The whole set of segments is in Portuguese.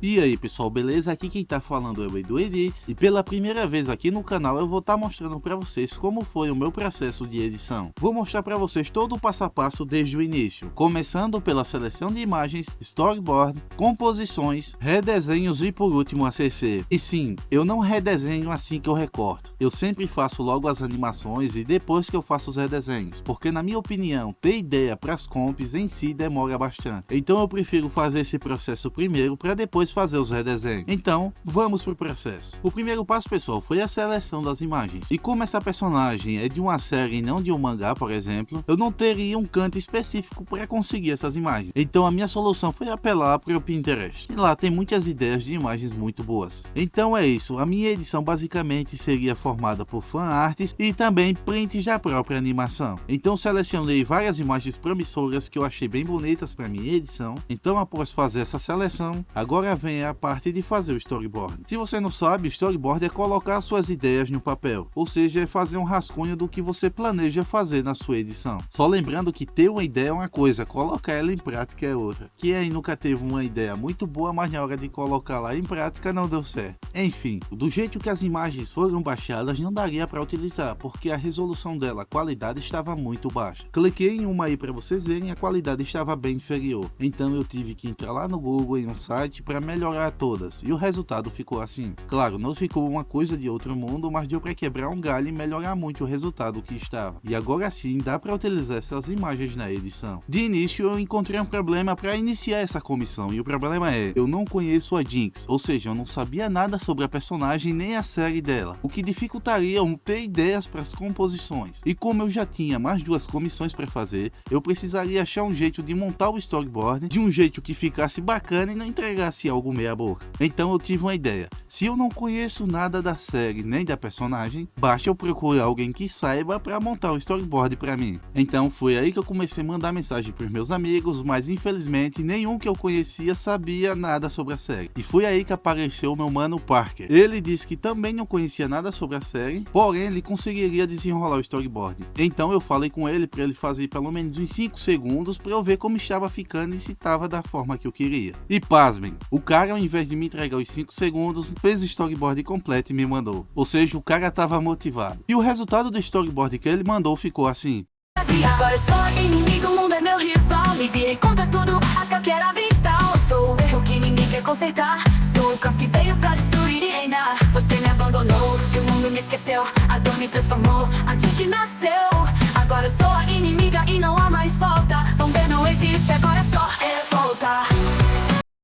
E aí pessoal, beleza? Aqui quem tá falando é o Edu Edits e pela primeira vez aqui no canal eu vou estar mostrando para vocês como foi o meu processo de edição. Vou mostrar para vocês todo o passo a passo desde o início, começando pela seleção de imagens, storyboard, composições, redesenhos e por último a CC. E sim, eu não redesenho assim que eu recorto, eu sempre faço logo as animações e depois que eu faço os redesenhos, porque na minha opinião ter ideia para as comps em si demora bastante, então eu prefiro fazer esse processo primeiro para depois fazer os redesenhos. Então vamos pro processo. O primeiro passo pessoal foi a seleção das imagens, e como essa personagem é de uma série e não de um mangá, por exemplo, eu não teria um canto específico para conseguir essas imagens, então a minha solução foi apelar para o Pinterest, e lá tem muitas ideias de imagens muito boas. Então é isso, a minha edição basicamente seria formada por fan arts e também prints da própria animação. Então selecionei várias imagens promissoras que eu achei bem bonitas para minha edição. Então após fazer essa seleção, agora vem a parte de fazer o storyboard. Se você não sabe, storyboard é colocar suas ideias no papel, ou seja, é fazer um rascunho do que você planeja fazer na sua edição. Só lembrando que ter uma ideia é uma coisa, colocar ela em prática é outra. Quem aí nunca teve uma ideia muito boa, mas na hora de colocar lá em prática não deu certo. Enfim, do jeito que as imagens foram baixadas não daria para utilizar, porque a resolução dela, a qualidade estava muito baixa. Cliquei em uma aí para vocês verem, a qualidade estava bem inferior. Então eu tive que entrar lá no Google em um site para melhorar todas, e o resultado ficou assim. Claro, não ficou uma coisa de outro mundo, mas deu para quebrar um galho e melhorar muito o resultado que estava. E agora sim dá para utilizar essas imagens na edição. De início eu encontrei um problema para iniciar essa comissão, e o problema é, eu não conheço a Jinx, ou seja, eu não sabia nada sobre a personagem nem a série dela, o que dificultaria eu ter ideias para as composições. E como eu já tinha mais duas comissões para fazer, eu precisaria achar um jeito de montar o storyboard de um jeito que ficasse bacana e não entregasse algo meia boca. Então eu tive uma ideia, se eu não conheço nada da série nem da personagem, basta eu procurar alguém que saiba para montar um storyboard para mim. Então foi aí que eu comecei a mandar mensagem para os meus amigos, mas infelizmente nenhum que eu conhecia sabia nada sobre a série. E foi aí que apareceu o meu mano Parker. Ele disse que também não conhecia nada sobre a série, porém ele conseguiria desenrolar o storyboard. Então eu falei com ele para ele fazer pelo menos uns 5 segundos para eu ver como estava ficando e se estava da forma que eu queria. E pasmem, o cara ao invés de me entregar os 5 segundos, fez o storyboard completo e me mandou. Ou seja, o cara estava motivado. E o resultado do storyboard que ele mandou ficou assim. Agora eu sou inimigo, o mundo é meu rival. Me virei contra tudo, a que era vital. Sou o erro que ninguém quer consertar. Sou o caos que veio pra destruir e reinar. Você me abandonou e o mundo me esqueceu. A dor me transformou, a que nasceu. Agora eu sou a inimiga e não há mais volta. Tomber não existe, agora é só revolta.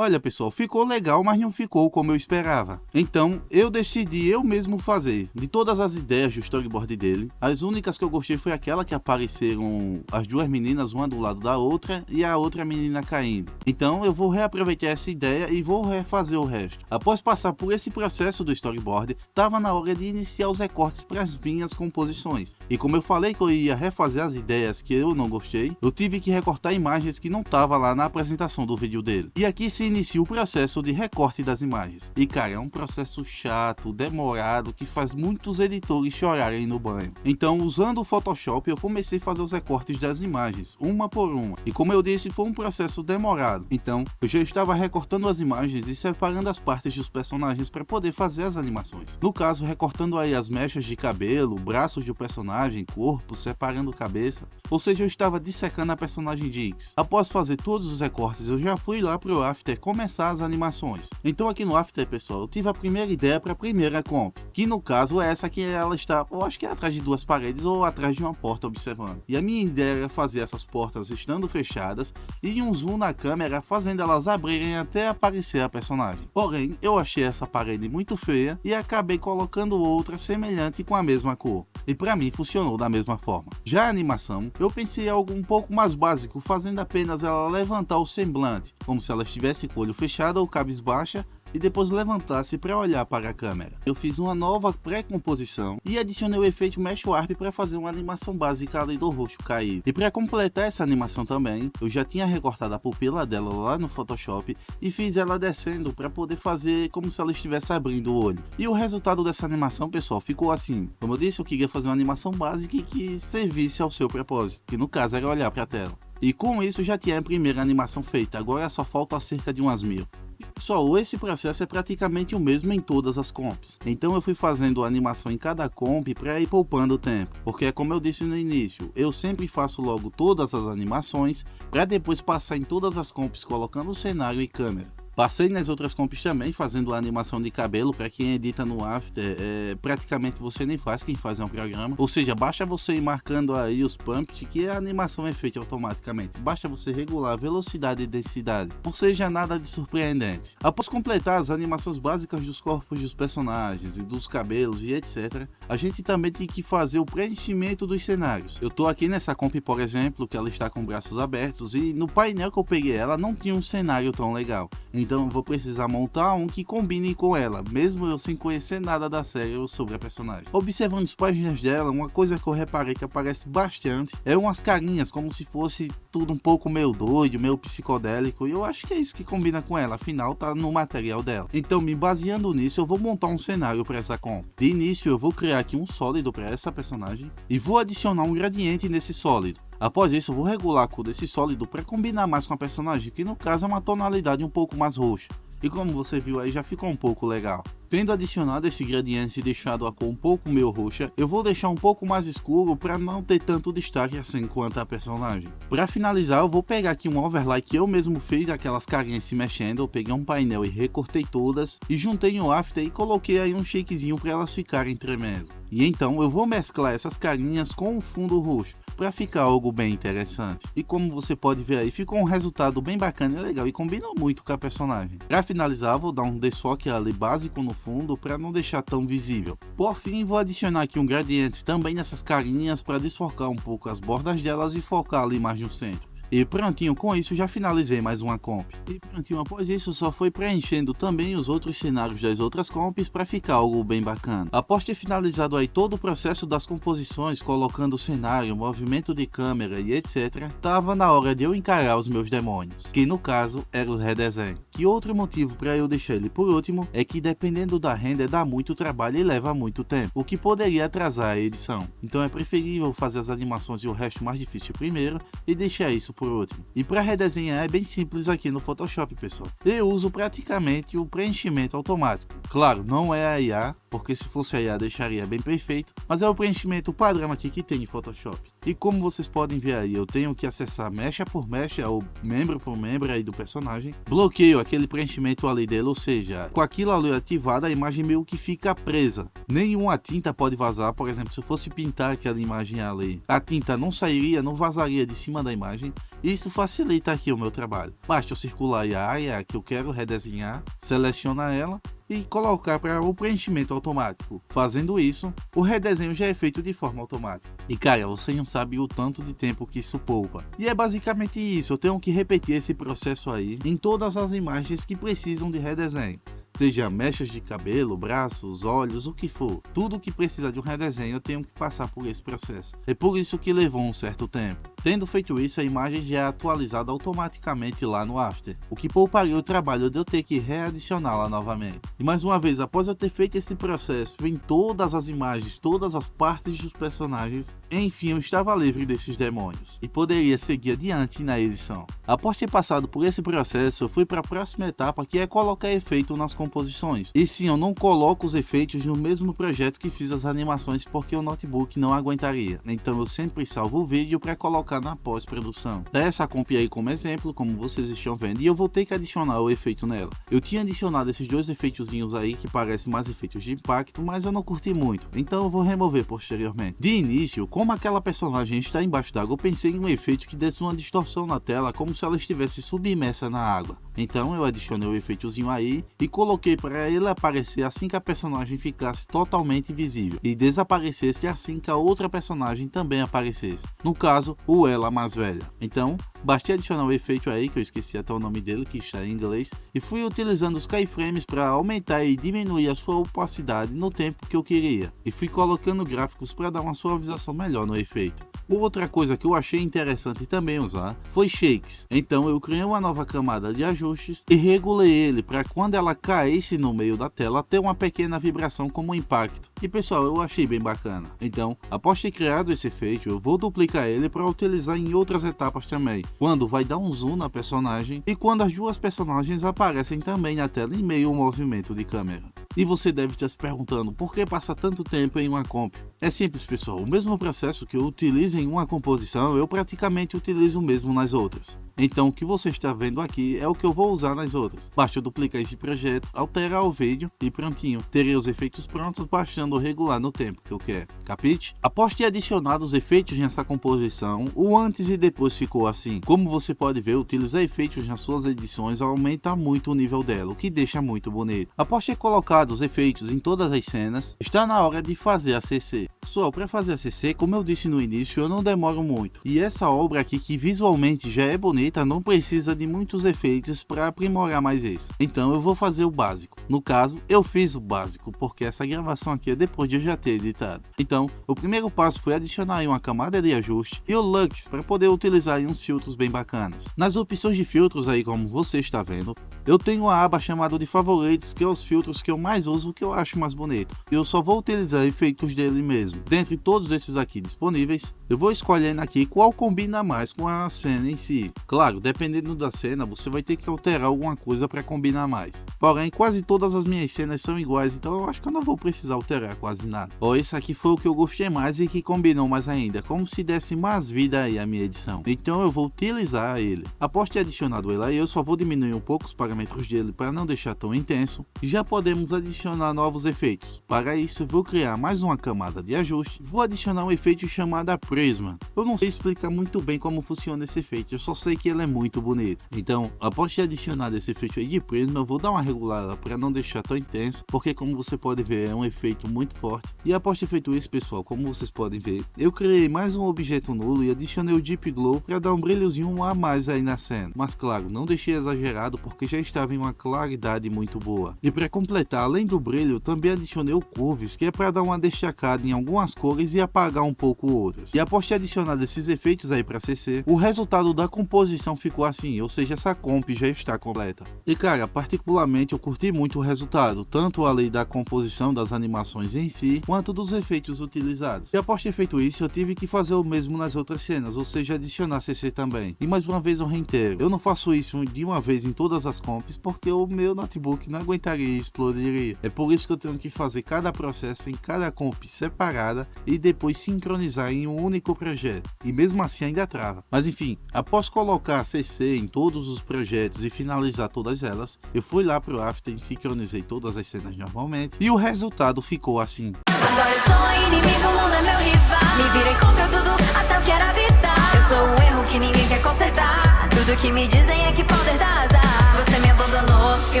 Olha pessoal, ficou legal, mas não ficou como eu esperava. Então eu decidi eu mesmo fazer. De todas as ideias do storyboard dele, as únicas que eu gostei foi aquela que apareceram as duas meninas, uma do lado da outra e a outra menina caindo. Então eu vou reaproveitar essa ideia e vou refazer o resto. Após passar por esse processo do storyboard, estava na hora de iniciar os recortes para as minhas composições. E como eu falei que eu ia refazer as ideias que eu não gostei, eu tive que recortar imagens que não estavam lá na apresentação do vídeo dele. E aqui se inicia o processo de recorte das imagens. E cara, é um processo chato, demorado, que faz muitos editores chorarem no banho. Então, usando o Photoshop, eu comecei a fazer os recortes das imagens, uma por uma. E como eu disse, foi um processo demorado. Então, eu já estava recortando as imagens e separando as partes dos personagens para poder fazer as animações. No caso, recortando aí as mechas de cabelo, braços do personagem, corpo, separando cabeça. Ou seja, eu estava dissecando a personagem Jinx. Após fazer todos os recortes, eu já fui lá pro After começar as animações. Então aqui no After, pessoal, eu tive a primeira ideia para a primeira comp, que no caso é essa que ela está, eu acho que é atrás de duas paredes ou atrás de uma porta observando. E a minha ideia era fazer essas portas estando fechadas e um zoom na câmera fazendo elas abrirem até aparecer a personagem. Porém, eu achei essa parede muito feia e acabei colocando outra semelhante com a mesma cor. E para mim funcionou da mesma forma. Já a animação, eu pensei em algo um pouco mais básico, fazendo apenas ela levantar o semblante, como se ela estivesse com o olho fechado ou cabisbaixa, e depois levantasse para olhar para a câmera. Eu fiz uma nova pré-composição e adicionei o efeito Mesh Warp para fazer uma animação básica ali do rosto caído. E para completar essa animação também, eu já tinha recortado a pupila dela lá no Photoshop e fiz ela descendo para poder fazer como se ela estivesse abrindo o olho. E o resultado dessa animação, pessoal, ficou assim. Como eu disse, eu queria fazer uma animação básica e que servisse ao seu propósito, que no caso era olhar para a tela. E com isso já tinha a primeira animação feita, agora só falta cerca de umas 1000. Pessoal, esse processo é praticamente o mesmo em todas as comps. Então eu fui fazendo a animação em cada comp para ir poupando tempo, porque é como eu disse no início, eu sempre faço logo todas as animações para depois passar em todas as comps colocando o cenário e câmera. Passei nas outras comps também fazendo a animação de cabelo. Para quem edita no After, praticamente você nem faz, quem faz é um programa. Ou seja, basta você ir marcando aí os pumps, que a animação é feita automaticamente. Basta você regular a velocidade e densidade, ou seja, nada de surpreendente. Após completar as animações básicas dos corpos dos personagens e dos cabelos e etc, a gente também tem que fazer o preenchimento dos cenários. Eu tô aqui nessa comp, por exemplo, que ela está com braços abertos, e no painel que eu peguei ela não tinha um cenário tão legal. Então vou precisar montar um que combine com ela, mesmo eu sem conhecer nada da série ou sobre a personagem. Observando as páginas dela, uma coisa que eu reparei que aparece bastante é umas carinhas, como se fosse tudo um pouco meio doido, meio psicodélico, e eu acho que é isso que combina com ela, afinal tá no material dela. Então, me baseando nisso, eu vou montar um cenário para essa comp. De início, eu vou criar aqui um sólido para essa personagem e vou adicionar um gradiente nesse sólido. Após isso, eu vou regular a cor desse sólido para combinar mais com a personagem, que no caso é uma tonalidade um pouco mais roxa. E como você viu aí, já ficou um pouco legal. Tendo adicionado esse gradiente e deixado a cor um pouco meio roxa, eu vou deixar um pouco mais escuro para não ter tanto destaque assim quanto a personagem. Para finalizar, eu vou pegar aqui um overlay que eu mesmo fiz daquelas carinhas se mexendo. Eu peguei um painel e recortei todas e juntei no After e coloquei aí um shakezinho para elas ficarem tremendo. E então eu vou mesclar essas carinhas com o fundo roxo para ficar algo bem interessante. E como você pode ver aí, ficou um resultado bem bacana e legal e combina muito com a personagem. Para finalizar, vou dar um desfoque ali básico no fundo para não deixar tão visível. Por fim, vou adicionar aqui um gradiente também nessas carinhas para desfocar um pouco as bordas delas e focar ali mais no centro. E prontinho, com isso já finalizei mais uma comp. E prontinho, após isso só foi preenchendo também os outros cenários das outras comps para ficar algo bem bacana. Após ter finalizado aí todo o processo das composições, colocando o cenário, movimento de câmera e etc, tava na hora de eu encarar os meus demônios, que no caso era o redesenho. Que outro motivo para eu deixar ele por último é que dependendo da render dá muito trabalho e leva muito tempo, o que poderia atrasar a edição. Então é preferível fazer as animações e o resto mais difícil primeiro e deixar isso por último. E para redesenhar é bem simples aqui no Photoshop, pessoal. Eu uso praticamente o preenchimento automático. Claro, não é a IA, porque se fosse a IA deixaria bem perfeito, mas é o preenchimento padrão aqui que tem no Photoshop. E como vocês podem ver aí, eu tenho que acessar mecha por mecha ou membro por membro aí do personagem. Bloqueio aquele preenchimento ali dele, ou seja, com aquilo ali ativado a imagem meio que fica presa. Nenhuma tinta pode vazar, por exemplo, se eu fosse pintar aquela imagem ali, a tinta não sairia, não vazaria de cima da imagem. Isso facilita aqui o meu trabalho. Basta eu circular a área que eu quero redesenhar, selecionar ela e colocar para o preenchimento automático. Fazendo isso, o redesenho já é feito de forma automática. E cara, você não sabe o tanto de tempo que isso poupa. E é basicamente isso, eu tenho que repetir esse processo aí em todas as imagens que precisam de redesenho. Seja mechas de cabelo, braços, olhos, o que for. Tudo que precisa de um redesenho eu tenho que passar por esse processo. É por isso que levou um certo tempo. Tendo feito isso, a imagem já é atualizada automaticamente lá no After, o que pouparia o trabalho de eu ter que readicioná-la novamente. E mais uma vez, após eu ter feito esse processo em todas as imagens, todas as partes dos personagens, enfim eu estava livre desses demônios e poderia seguir adiante na edição. Após ter passado por esse processo, eu fui para a próxima etapa, que é colocar efeito nas composições. E sim, eu não coloco os efeitos no mesmo projeto que fiz as animações, porque o notebook não aguentaria. Então eu sempre salvo o vídeo para colocar na pós-produção. Dá essa comp aí como exemplo, como vocês estão vendo, e eu vou ter que adicionar o efeito nela. Eu tinha adicionado esses dois efeitozinhos aí que parecem mais efeitos de impacto, mas eu não curti muito, então eu vou remover posteriormente. De início, como aquela personagem está embaixo d'água, eu pensei em um efeito que desse uma distorção na tela, como se ela estivesse submersa na água. Então eu adicionei o efeitozinho aí e coloquei para ele aparecer assim que a personagem ficasse totalmente visível e desaparecesse assim que a outra personagem também aparecesse. No caso, o ela mais velha. Então, bastei adicionar o efeito aí, que eu esqueci até o nome dele, que está em inglês, e fui utilizando os keyframes para aumentar e diminuir a sua opacidade no tempo que eu queria. E fui colocando gráficos para dar uma suavização melhor no efeito. Outra coisa que eu achei interessante também usar foi shakes. Então eu criei uma nova camada de ajustes e regulei ele para quando ela caísse no meio da tela ter uma pequena vibração como impacto. E pessoal, eu achei bem bacana. Então, após ter criado esse efeito, eu vou duplicar ele para utilizar utilizar em outras etapas também, quando vai dar um zoom na personagem e quando as duas personagens aparecem também na tela em meio ao movimento de câmera. E você deve estar se perguntando por que passa tanto tempo em uma comp. É simples, pessoal, o mesmo processo que eu utilizo em uma composição eu praticamente utilizo mesmo nas outras. Então o que você está vendo aqui é o que eu vou usar nas outras. Basta eu duplicar esse projeto, alterar o vídeo e prontinho. Terei os efeitos prontos baixando regular no tempo que eu quero. Capite? Após ter adicionado os efeitos nessa composição, o antes e depois ficou assim. Como você pode ver, utilizar efeitos nas suas edições aumenta muito o nível dela, o que deixa muito bonito. Após ter colocado os efeitos em todas as cenas, está na hora de fazer a CC. Pessoal, para fazer a CC, como eu disse no início, eu não demoro muito. E essa obra aqui, que visualmente já é bonita, não precisa de muitos efeitos para aprimorar mais isso. Então eu vou fazer o básico. No caso, eu fiz o básico, porque essa gravação aqui é depois de eu já ter editado. Então, o primeiro passo foi adicionar aí uma camada de ajuste e o Lux para poder utilizar aí uns filtros bem bacanas. Nas opções de filtros aí, como você está vendo, eu tenho uma aba chamada de favoritos, que é os filtros que eu mais uso, que eu acho mais bonito. E eu só vou utilizar efeitos dele mesmo. Dentre todos esses aqui disponíveis, eu vou escolhendo aqui qual combina mais com a cena em si. Claro, dependendo da cena, você vai ter que alterar alguma coisa para combinar mais. Porém, quase todas as minhas cenas são iguais, então eu acho que eu não vou precisar alterar quase nada. Ó, esse aqui foi o que eu gostei mais e que combinou mais ainda, como se desse mais vida aí a minha edição. Então eu vou utilizar ele. Após ter adicionado ele aí, eu só vou diminuir um pouco os parâmetros dele para não deixar tão intenso. Já podemos adicionar novos efeitos. Para isso, eu vou criar mais uma camada de ajuste. Vou adicionar um efeito chamado Prisma. Eu não sei explicar muito bem como funciona esse efeito, eu só sei que ele é muito bonito. Então, após ter adicionado esse efeito aí de Prisma, eu vou dar uma regulada para não deixar tão intenso, porque como você pode ver, é um efeito muito forte. E após ter feito isso, pessoal, como vocês podem ver, eu criei mais um objeto nulo e adicionei o Deep Glow para dar um brilhozinho a mais aí na cena. Mas claro, não deixei exagerado porque já estava em uma claridade muito boa. E para completar, além do brilho, também adicionei o Curves, que é para dar uma destacada em algumas cores e apagar um pouco outras. E após ter adicionado esses efeitos aí para CC, o resultado da composição ficou assim, ou seja, essa comp já está completa. E cara, particularmente eu curti muito o resultado, tanto a lei da composição das animações em si, quanto dos efeitos utilizados. E após ter feito isso, eu tive que fazer o mesmo nas outras cenas, ou seja, adicionar CC também. E mais uma vez eu reitero, eu não faço isso de uma vez em todas as comps, porque o meu notebook não aguentaria e explodiria. É por isso que eu tenho que fazer cada processo em cada comp separada e depois sincronizar em um único projeto. E mesmo assim ainda trava. Mas enfim, após colocar CC em todos os projetos e finalizar todas elas, eu fui lá pro After e sincronizei todas as cenas normalmente. E o resultado ficou assim. Agora eu sou inimigo, o mundo é meu rival. Me virei contra tudo, até o que era vital. Eu sou o erro que ninguém quer consertar. Tudo que me dizem é que poder dar azar. Você me abandonou e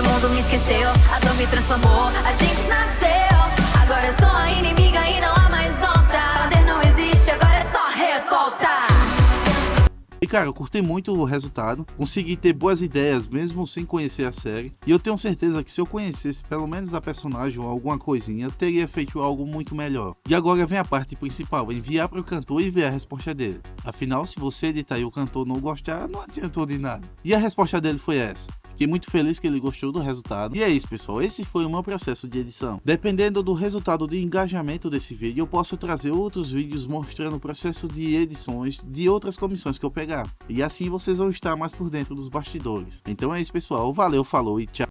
o mundo me esqueceu. A dor me transformou, a Jinx nasceu. Agora eu sou a inimiga e não há mais volta. Poder não existe, agora é só revolta. E cara, eu curti muito o resultado, consegui ter boas ideias mesmo sem conhecer a série, e eu tenho certeza que se eu conhecesse pelo menos a personagem ou alguma coisinha, eu teria feito algo muito melhor. E agora vem a parte principal, enviar para o cantor e ver a resposta dele. Afinal, se você editar e o cantor não gostar, não adiantou de nada. E a resposta dele foi essa. Fiquei muito feliz que ele gostou do resultado. E é isso, pessoal, esse foi o meu processo de edição. Dependendo do resultado de engajamento desse vídeo, eu posso trazer outros vídeos mostrando o processo de edições de outras comissões que eu pegar. E assim vocês vão estar mais por dentro dos bastidores. Então é isso, pessoal, valeu, falou e tchau.